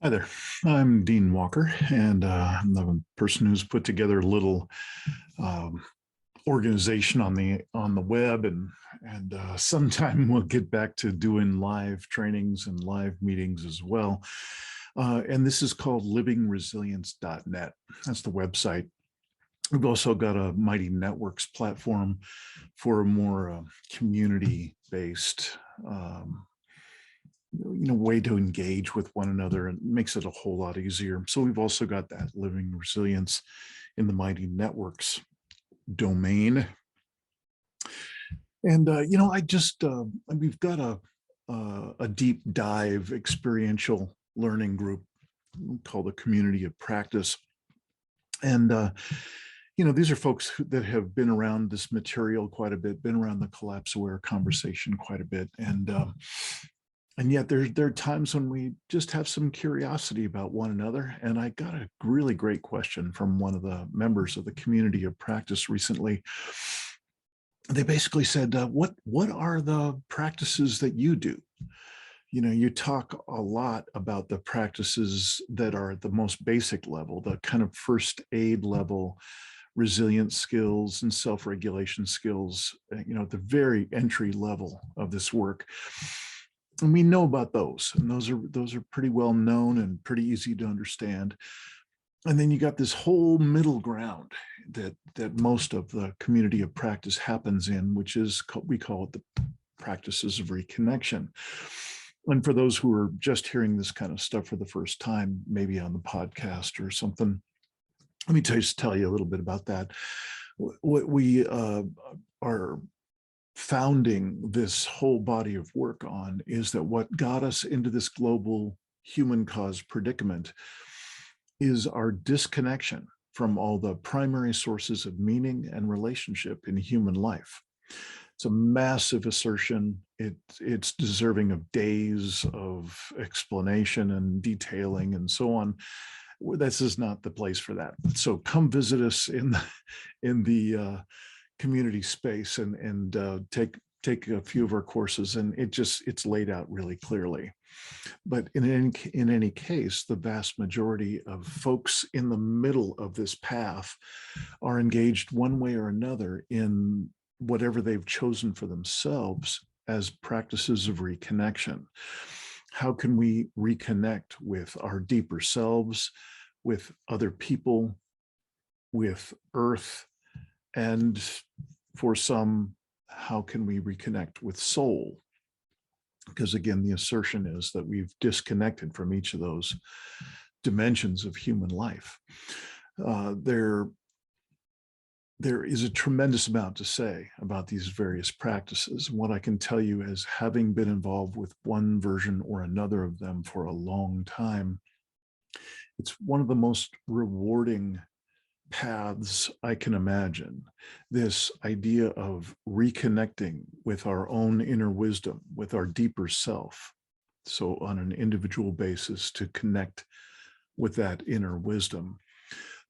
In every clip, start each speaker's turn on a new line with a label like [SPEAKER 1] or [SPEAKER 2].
[SPEAKER 1] Hi there. I'm Dean Walker, and I'm the person who's put together a little um, organization on the web, and sometime we'll get back to doing live trainings and live meetings as well. And this is called livingresilience.net. That's the website. We've also got a Mighty Networks platform for a more community-based way to engage with one another, and makes it a whole lot easier. So we've also got that living resilience in the Mighty Networks domain. And we've got a deep dive experiential learning group called the Community of Practice. And these are folks that have been around this material quite a bit, been around the collapse aware conversation quite a bit, and yet there are times when we just have some curiosity about one another. And I got a really great question from one of the members of the Community of Practice recently. They basically said, what are the practices that you do? You talk a lot about the practices that are at the most basic level, the kind of first aid level, resilience skills and self-regulation skills, at the very entry level of this work. And we know about those, and those are pretty well known and pretty easy to understand. And then you got this whole middle ground that most of the Community of Practice happens in, which is, we call it the practices of reconnection. And for those who are just hearing this kind of stuff for the first time, maybe on the podcast or something, let me tell you a little bit about that. What we are founding this whole body of work on is that what got us into this global human caused predicament is our disconnection from all the primary sources of meaning and relationship in human life. It's a massive assertion. It's deserving of days of explanation and detailing and so on. This is not the place for that. So come visit us in the community space and take a few of our courses, and it's laid out really clearly. But in any case, the vast majority of folks in the middle of this path are engaged one way or another in whatever they've chosen for themselves as practices of reconnection. How can we reconnect with our deeper selves, with other people, with Earth, and for some, how can we reconnect with soul? Because again, the assertion is that we've disconnected from each of those dimensions of human life. There is a tremendous amount to say about these various practices. What I can tell you is, having been involved with one version or another of them for a long time, it's one of the most rewarding paths I can imagine. This idea of reconnecting with our own inner wisdom, with our deeper self. So on an individual basis, to connect with that inner wisdom,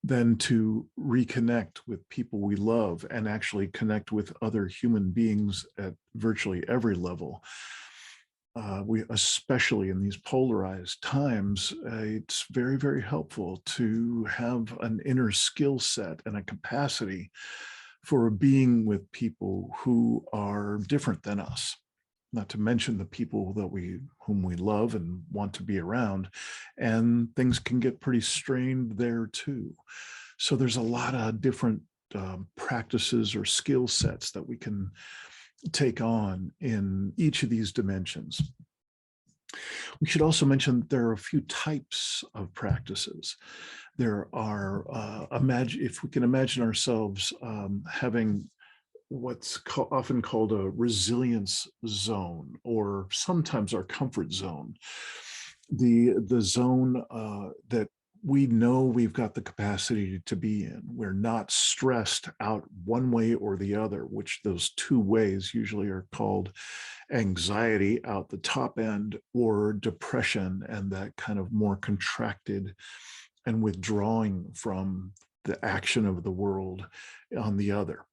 [SPEAKER 1] then to reconnect with people we love and actually connect with other human beings at virtually every level. Especially in these polarized times, it's very, very helpful to have an inner skill set and a capacity for being with people who are different than us, not to mention the people whom we love and want to be around. And things can get pretty strained there too. So there's a lot of different practices or skill sets that we can take on in each of these dimensions. We should also mention that there are a few types of practices. There are, if we can imagine ourselves having what's often called a resilience zone, or sometimes our comfort zone, the zone that we know we've got the capacity to be in. We're not stressed out one way or the other, which those two ways usually are called anxiety out the top end, or depression and that kind of more contracted and withdrawing from the action of the world on the other.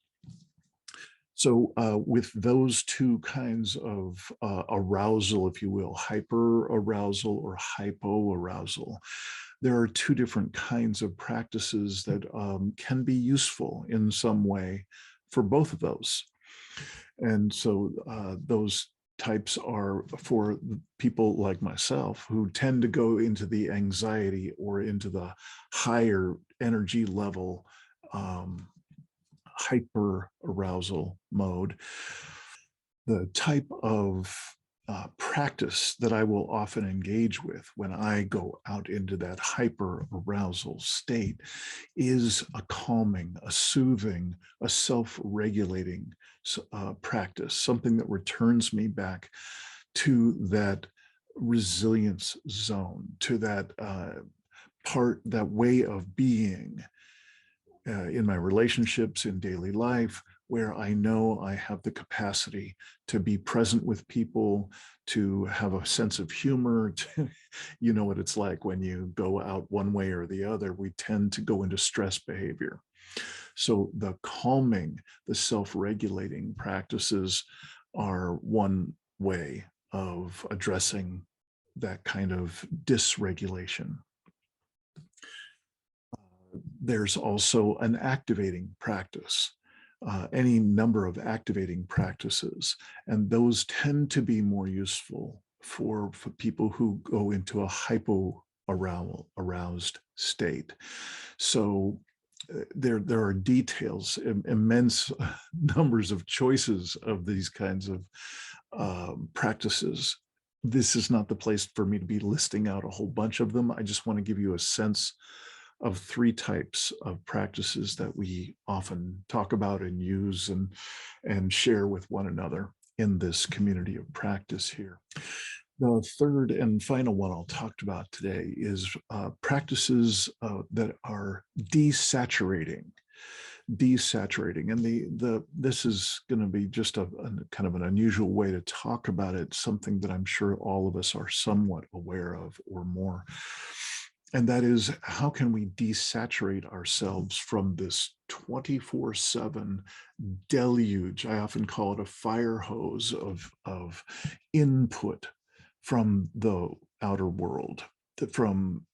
[SPEAKER 1] So with those two kinds of arousal, if you will, hyper arousal or hypo arousal, there are two different kinds of practices that can be useful in some way for both of those. And so those types are for people like myself who tend to go into the anxiety or into the higher energy level hyper arousal mode. The type of practice that I will often engage with when I go out into that hyper arousal state is a calming, a soothing, a self-regulating practice, something that returns me back to that resilience zone, to that part, that way of being in my relationships, in daily life, where I know I have the capacity to be present with people, to have a sense of humor. You know what it's like when you go out one way or the other, we tend to go into stress behavior. So the calming, the self-regulating practices are one way of addressing that kind of dysregulation. There's also an activating practice, any number of activating practices, and those tend to be more useful for people who go into a hypo aroused state. So there are details, immense numbers of choices of these kinds of practices. This is not the place for me to be listing out a whole bunch of them. I just want to give you a sense of three types of practices that we often talk about and use and share with one another in this community of practice here. The third and final one I'll talk about today is practices that are desaturating. And this is going to be just a kind of an unusual way to talk about it, something that I'm sure all of us are somewhat aware of or more. And that is, how can we desaturate ourselves from this 24/7 deluge? I often call it a fire hose of input from the outer world, from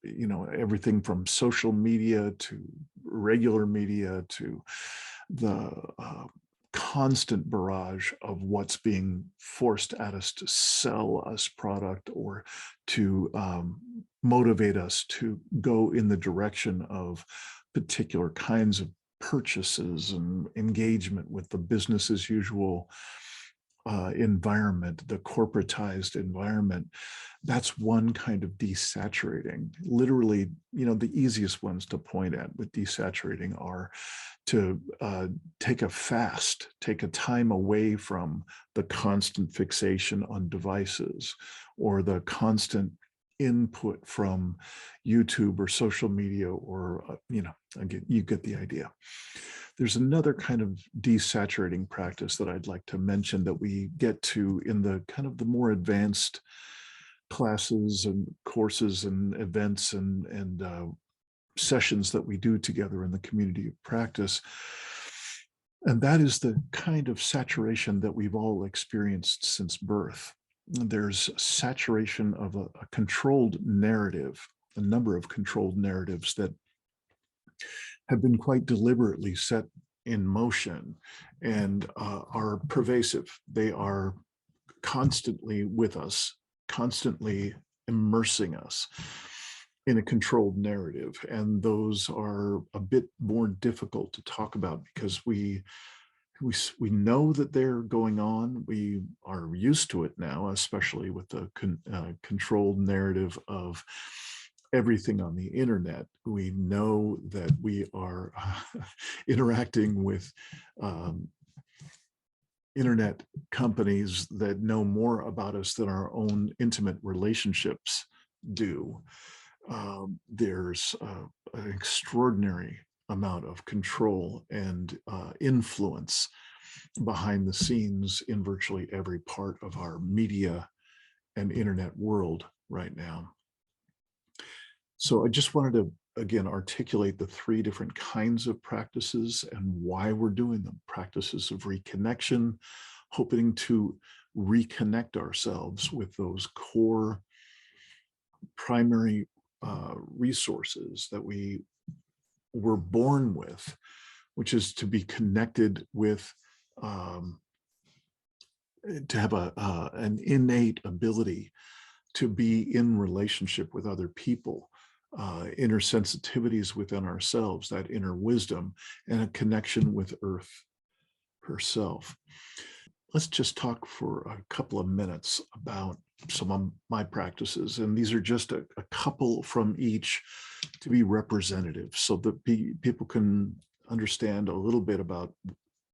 [SPEAKER 1] everything from social media to regular media to the constant barrage of what's being forced at us to sell us product or to motivate us to go in the direction of particular kinds of purchases and engagement with the business as usual environment, the corporatized environment. That's one kind of desaturating. Literally, the easiest ones to point at with desaturating are to take a fast, take a time away from the constant fixation on devices or the constant input from YouTube or social media or, again, you get the idea. There's another kind of desaturating practice that I'd like to mention that we get to in the kind of the more advanced classes and courses and events and sessions that we do together in the community of practice. And that is the kind of saturation that we've all experienced since birth. There's saturation of a controlled narrative, a number of controlled narratives that have been quite deliberately set in motion and are pervasive. They are constantly with us, constantly immersing us in a controlled narrative. And those are a bit more difficult to talk about because we know that they're going on. We are used to it now, especially with the controlled narrative of everything on the internet. We know that we are interacting with internet companies that know more about us than our own intimate relationships do. There's an extraordinary amount of control and influence behind the scenes in virtually every part of our media and internet world right now. So I just wanted to again, articulate the three different kinds of practices and why we're doing them. Practices of reconnection, hoping to reconnect ourselves with those core primary resources that we were born with, which is to be connected with, to have an innate ability to be in relationship with other people, inner sensitivities within ourselves, that inner wisdom, and a connection with Earth herself. Let's just talk for a couple of minutes about some of my practices. And these are just a couple from each to be representative so that people can understand a little bit about,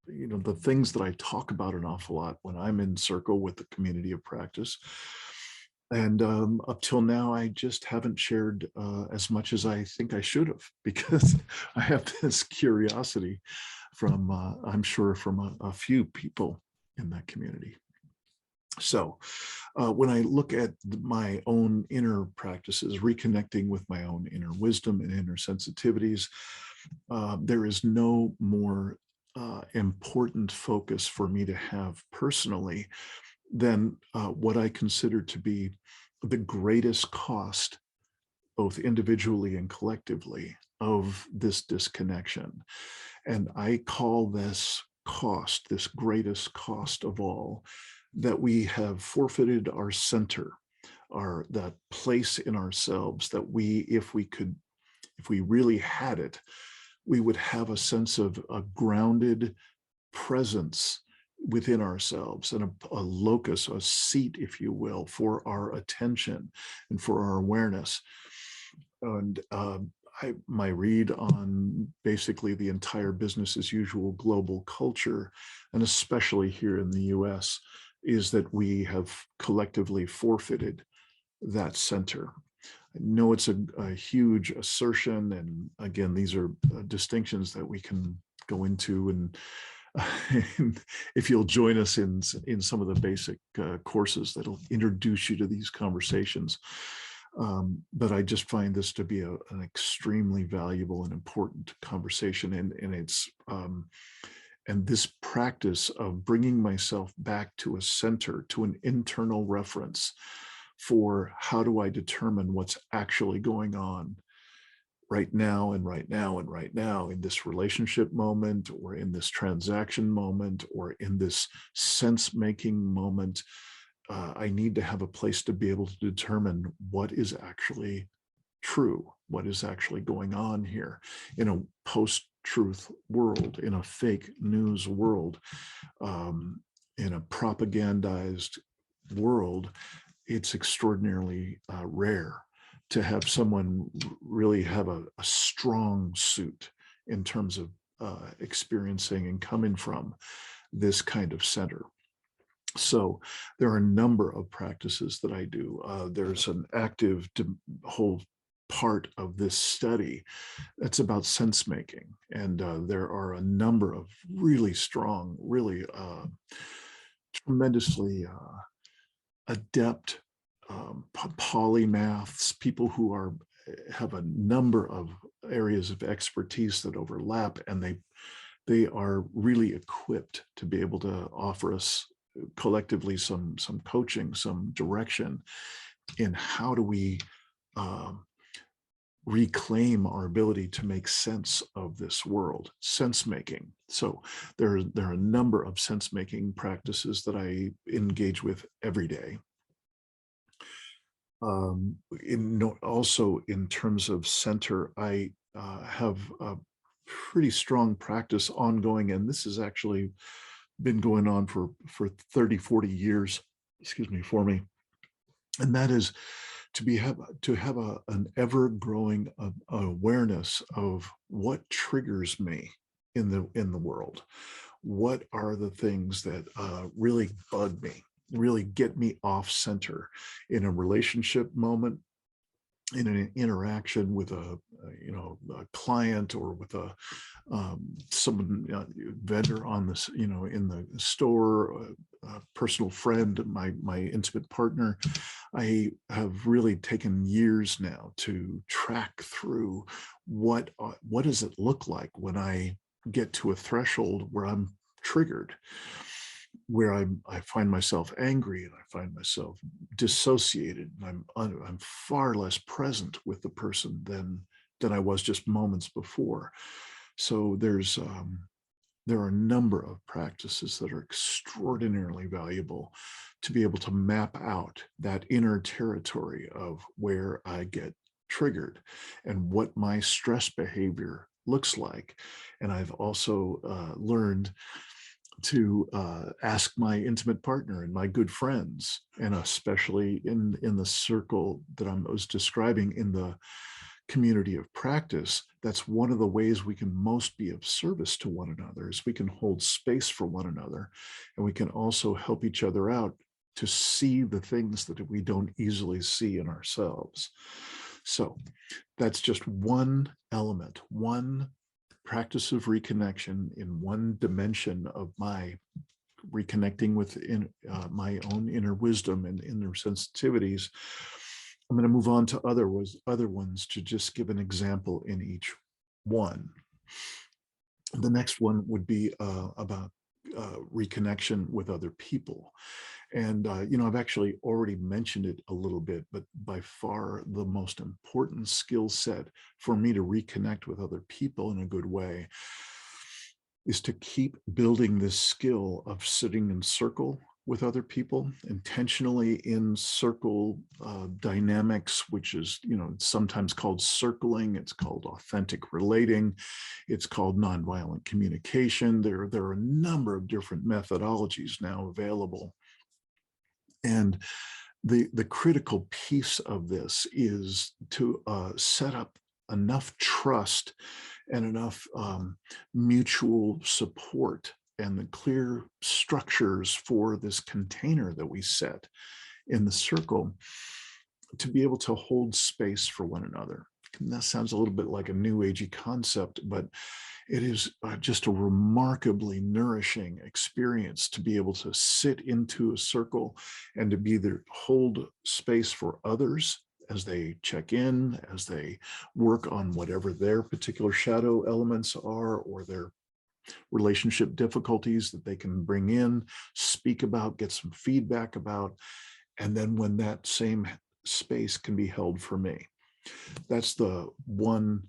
[SPEAKER 1] the things that I talk about an awful lot when I'm in circle with the community of practice. And up till now, I just haven't shared as much as I think I should have, because I have this curiosity from, I'm sure, from a few people in that community. So when I look at my own inner practices, reconnecting with my own inner wisdom and inner sensitivities, there is no more important focus for me to have personally than what I consider to be the greatest cost, both individually and collectively, of this disconnection. And I call this cost, this greatest cost of all, that we have forfeited our center, that place in ourselves that if we really had it, we would have a sense of a grounded presence within ourselves, and a locus, a seat, if you will, for our attention and for our awareness. And my read on basically the entire business as usual global culture, and especially here in the US, is that we have collectively forfeited that center. I know it's a huge assertion, and again, these are distinctions that we can go into, and if you'll join us in some of the basic courses that'll introduce you to these conversations. But I just find this to be an extremely valuable and important conversation, and it's and this practice of bringing myself back to a center, to an internal reference for how do I determine what's actually going on right now and right now and right now, in this relationship moment, or in this transaction moment, or in this sense-making moment. I need to have a place to be able to determine what is actually true, what is actually going on here in a post-truth world, in a fake news world, in a propagandized world. It's extraordinarily rare to have someone really have a strong suit in terms of experiencing and coming from this kind of center. So there are a number of practices that I do. There's an active whole part of this study that's about sense making. And there are a number of really strong, really tremendously adept polymaths, people who have a number of areas of expertise that overlap, and they are really equipped to be able to offer us collectively some coaching, some direction in how do we reclaim our ability to make sense of this world, sense making. So there are a number of sense making practices that I engage with every day. Also in terms of center, I have a pretty strong practice ongoing, and this has actually been going on for 30, 40 years, excuse me, for me. And that is to have an ever-growing awareness of what triggers me in the world. What are the things that really bug me, really get me off center in a relationship moment, in an interaction with a client, or with someone, vendor on this, in the store, a personal friend, my intimate partner. I have really taken years now to track through what does it look like when I get to a threshold where I'm triggered, where I find myself angry and I find myself dissociated, and I'm far less present with the person than I was just moments before. So there are a number of practices that are extraordinarily valuable to be able to map out that inner territory of where I get triggered and what my stress behavior looks like. And I've also learned to ask my intimate partner and my good friends, and especially in the circle that I was describing in the community of practice, that's one of the ways we can most be of service to one another, is we can hold space for one another, and we can also help each other out to see the things that we don't easily see in ourselves. So that's just one element, one practice of reconnection in one dimension of my reconnecting with my own inner wisdom and inner sensitivities. I'm going to move on to other ones to just give an example in each one. The next one would be about reconnection with other people. And, I've actually already mentioned it a little bit, but by far the most important skill set for me to reconnect with other people in a good way is to keep building this skill of sitting in circle with other people, intentionally in circle dynamics, which is, it's sometimes called circling, it's called authentic relating, it's called nonviolent communication. There are a number of different methodologies now available. And the critical piece of this is to set up enough trust and enough mutual support and the clear structures for this container that we set in the circle to be able to hold space for one another. And that sounds a little bit like a new agey concept, but it is just a remarkably nourishing experience to be able to sit into a circle and to be there, hold space for others as they check in, as they work on whatever their particular shadow elements are, or their relationship difficulties that they can bring in, speak about, get some feedback about, and then when that same space can be held for me. That's the one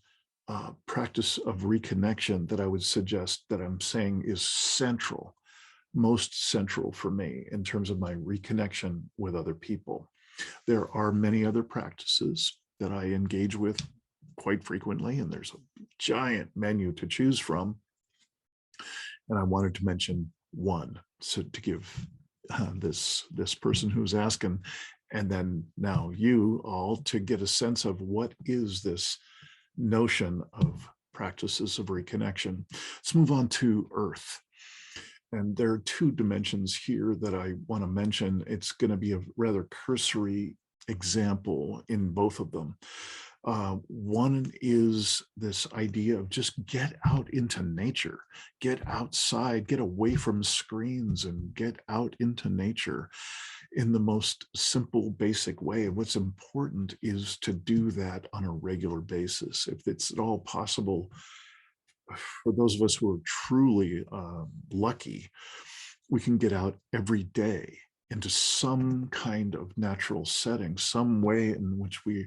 [SPEAKER 1] practice of reconnection that I would suggest that I'm saying is central, most central for me in terms of my reconnection with other people. There are many other practices that I engage with quite frequently, and there's a giant menu to choose from. And I wanted to mention one, so to give this person who's asking, and then now you all, to get a sense of what is this notion of practices of reconnection. Let's move on to earth. And there are two dimensions here that I want to mention. It's going to be a rather cursory example in both of them. One is this idea of just get out into nature, get outside, get away from screens and get out into nature in the most simple, basic way. And what's important is to do that on a regular basis. If it's at all possible, for those of us who are truly lucky, we can get out every day into some kind of natural setting, some way in which we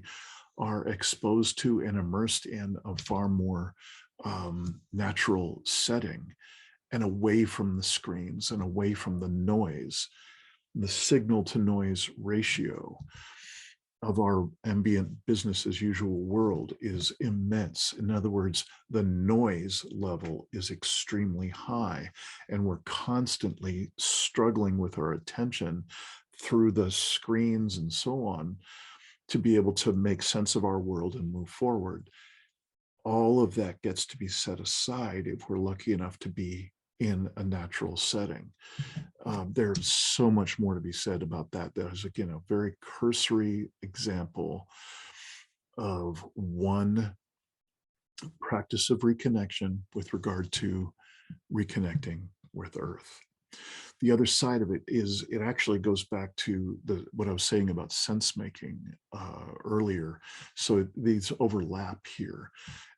[SPEAKER 1] are exposed to and immersed in a far more natural setting, and away from the screens and away from the noise. The signal to noise ratio of our ambient business as usual world is immense. In other words, the noise level is extremely high, and we're constantly struggling with our attention through the screens and so on to be able to make sense of our world and move forward. All of that gets to be set aside if we're lucky enough to be in a natural setting. There's so much more to be said about that. That is, again, a very cursory example of one practice of reconnection with regard to reconnecting with Earth. The other side of it is it actually goes back to what I was saying about sense making earlier. So these overlap here.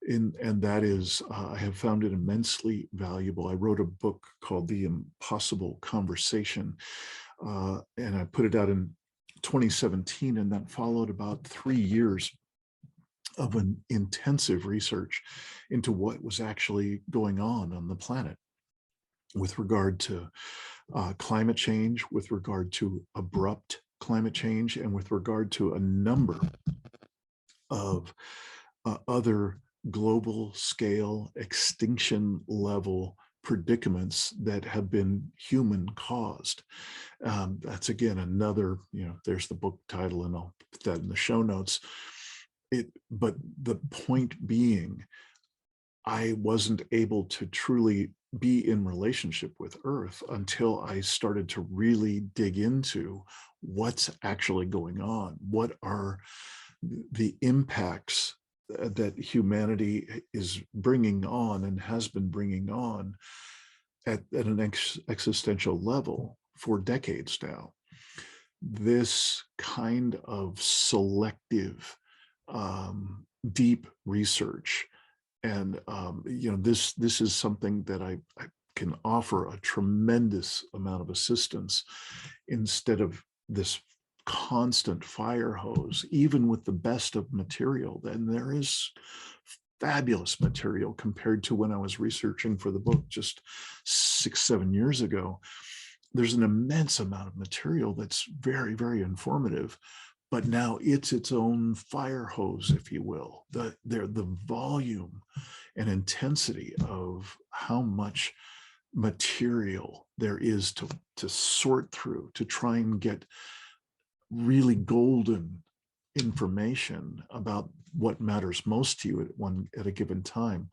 [SPEAKER 1] And that is, I have found it immensely valuable. I wrote a book called The Impossible Conversation, and I put it out in 2017, and that followed about 3 years of an intensive research into what was actually going on the planet with regard to climate change, with regard to abrupt climate change, and with regard to a number of other global scale extinction level predicaments that have been human caused. That's again another, there's the book title, and I'll put that in the show notes. But the point being, I wasn't able to truly be in relationship with Earth until I started to really dig into what's actually going on. What are the impacts that humanity is bringing on and has been bringing on at an existential level for decades now? This kind of selective, deep research, and this is something that I can offer a tremendous amount of assistance instead of this constant fire hose, even with the best of material. Then there is fabulous material compared to when I was researching for the book just 6-7 years ago. There's an immense amount of material that's very, very informative, but now it's its own fire hose, if you will. The volume and intensity of how much material there is to sort through, to try and get really golden information about what matters most to you at a given time.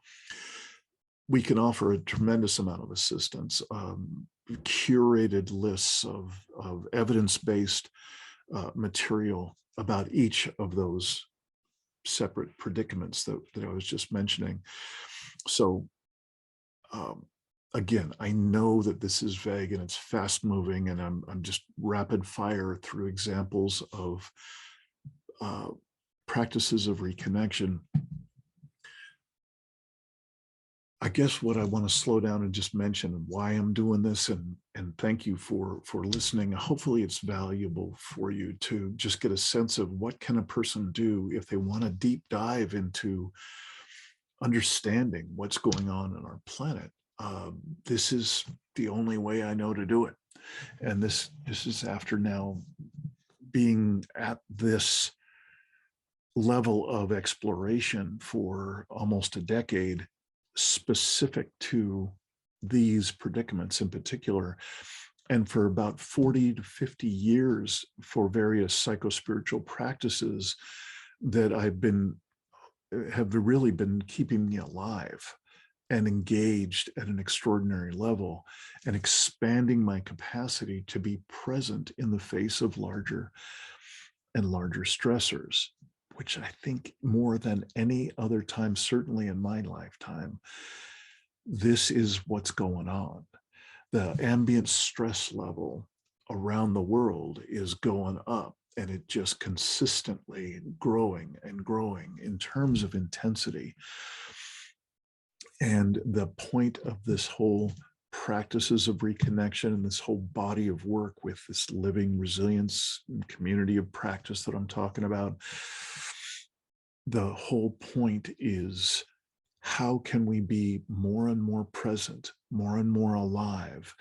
[SPEAKER 1] We can offer a tremendous amount of assistance, curated lists of evidence-based material about each of those separate predicaments that I was just mentioning. So again, I know that this is vague and it's fast moving, and I'm just rapid fire through examples of practices of reconnection. I guess what I want to slow down and just mention why I'm doing this, and thank you for listening. Hopefully it's valuable for you to just get a sense of what can a person do if they want to deep dive into understanding what's going on our planet. This is the only way I know to do it. And this is after now being at this level of exploration for almost a decade, specific to these predicaments in particular, and for about 40 to 50 years for various psychospiritual practices that have really been keeping me alive and engaged at an extraordinary level, and expanding my capacity to be present in the face of larger and larger stressors, which I think more than any other time, certainly in my lifetime, this is what's going on. The ambient stress level around the world is going up, and it just consistently growing and growing in terms of intensity. And the point of this whole practices of reconnection and this whole body of work with this living resilience and community of practice that I'm talking about, the whole point is, how can we be more and more present, more and more alive,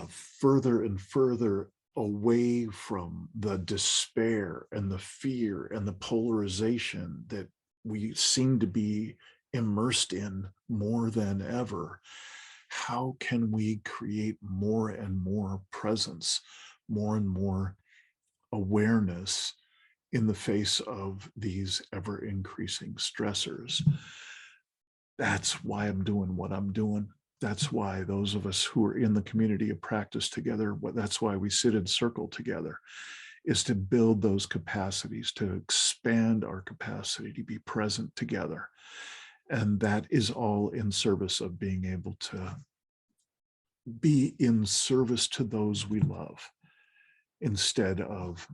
[SPEAKER 1] further and further away from the despair and the fear and the polarization that we seem to be immersed in more than ever? How can we create more and more presence, more and more awareness in the face of these ever increasing stressors? That's why I'm doing what I'm doing. That's why those of us who are in the community of practice together, that's why we sit in circle together, is to build those capacities, to expand our capacity to be present together. And that is all in service of being able to be in service to those we love instead of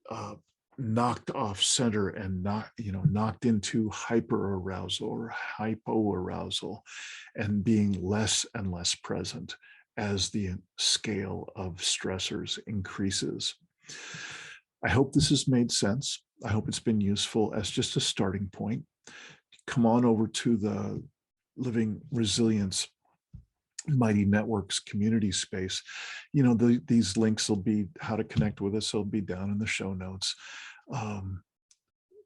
[SPEAKER 1] uh, knocked off center and not, knocked into hyper arousal or hypo arousal and being less and less present as the scale of stressors increases. I hope this has made sense. I hope it's been useful as just a starting point. Come on over to the Living Resilience Mighty Networks community space. These links will be how to connect with us. They'll be down in the show notes.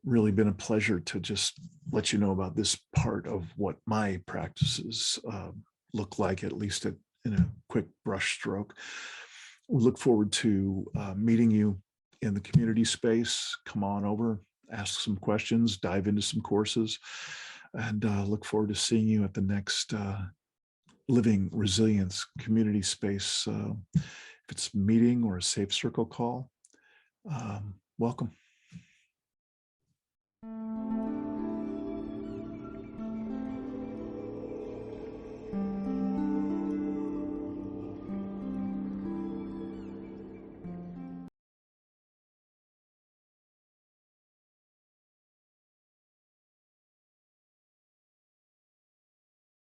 [SPEAKER 1] Really been a pleasure to just let you know about this part of what my practices look like, at least in a quick brush stroke. We look forward to meeting you in the community space. Come on over, ask some questions, dive into some courses, and look forward to seeing you at the next Living Resilience community space. If it's a meeting or a safe circle call, welcome.